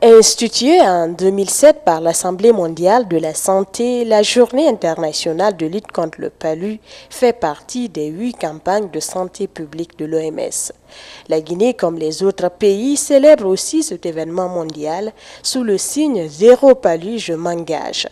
Instituée en 2007 par l'Assemblée mondiale de la santé, la Journée internationale de lutte contre le palu fait partie des 8 campagnes de santé publique de l'OMS. La Guinée, comme les autres pays, célèbre aussi cet événement mondial sous le signe « Zéro palu, je m'engage ».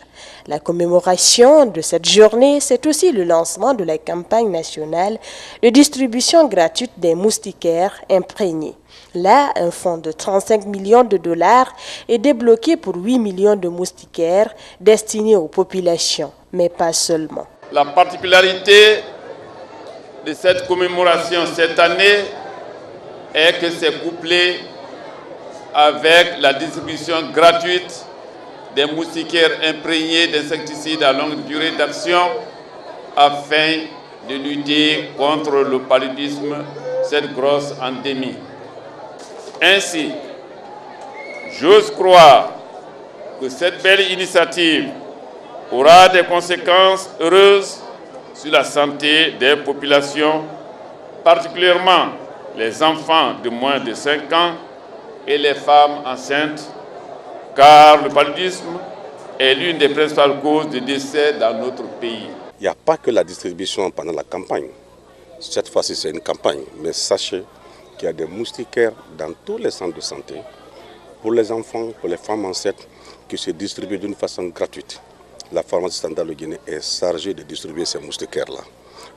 La commémoration de cette journée, c'est aussi le lancement de la campagne nationale de distribution gratuite des moustiquaires imprégnés. Là, un fonds de 35 millions de dollars est débloqué pour 8 millions de moustiquaires destinés aux populations, mais pas seulement. La particularité de cette commémoration cette année est que c'est couplé avec la distribution gratuite des moustiquaires imprégnés d'insecticides à longue durée d'action afin de lutter contre le paludisme, cette grosse endémie. Ainsi, j'ose croire que cette belle initiative aura des conséquences heureuses sur la santé des populations, particulièrement les enfants de moins de 5 ans et les femmes enceintes, car le paludisme est l'une des principales causes de décès dans notre pays. Il n'y a pas que la distribution pendant la campagne. Cette fois-ci, c'est une campagne, mais sachez qu'il y a des moustiquaires dans tous les centres de santé, pour les enfants, pour les femmes enceintes, qui se distribuent d'une façon gratuite. La pharmacie standard de Guinée est chargée de distribuer ces moustiquaires-là.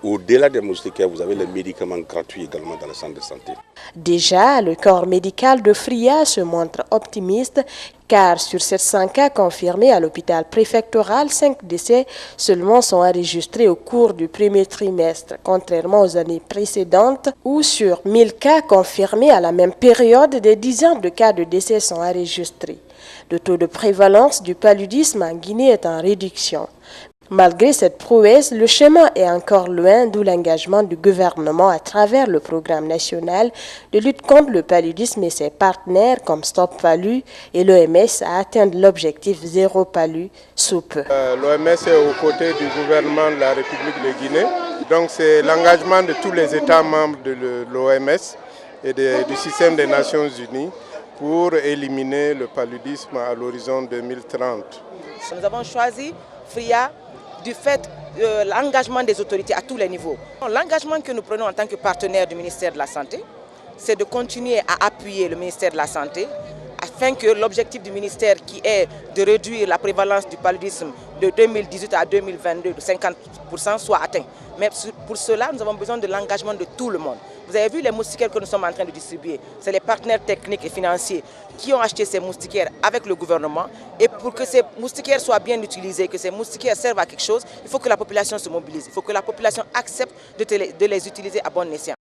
Au-delà des moustiquaires, vous avez les médicaments gratuits également dans les centres de santé. Déjà, le corps médical de Fria se montre optimiste car sur 700 cas confirmés à l'hôpital préfectoral, 5 décès seulement sont enregistrés au cours du premier trimestre, contrairement aux années précédentes où sur 1000 cas confirmés à la même période, des dizaines de cas de décès sont enregistrés. Le taux de prévalence du paludisme en Guinée est en réduction. Malgré cette prouesse, le chemin est encore loin, d'où l'engagement du gouvernement à travers le programme national de lutte contre le paludisme et ses partenaires comme Stop Palu et l'OMS à atteindre l'objectif zéro palu sous peu. L'OMS est aux côtés du gouvernement de la République de Guinée. Donc c'est l'engagement de tous les États membres de l'OMS et du système des Nations Unies pour éliminer le paludisme à l'horizon 2030. Nous avons choisi FRIA du fait de l'engagement des autorités à tous les niveaux. L'engagement que nous prenons en tant que partenaire du ministère de la Santé, c'est de continuer à appuyer le ministère de la Santé afin que l'objectif du ministère qui est de réduire la prévalence du paludisme de 2018 à 2022 de 50% soit atteint. Mais pour cela, nous avons besoin de l'engagement de tout le monde. Vous avez vu les moustiquaires que nous sommes en train de distribuer. C'est les partenaires techniques et financiers qui ont acheté ces moustiquaires avec le gouvernement. Et pour que ces moustiquaires soient bien utilisés, que ces moustiquaires servent à quelque chose, il faut que la population se mobilise. Il faut que la population accepte de les utiliser à bon escient.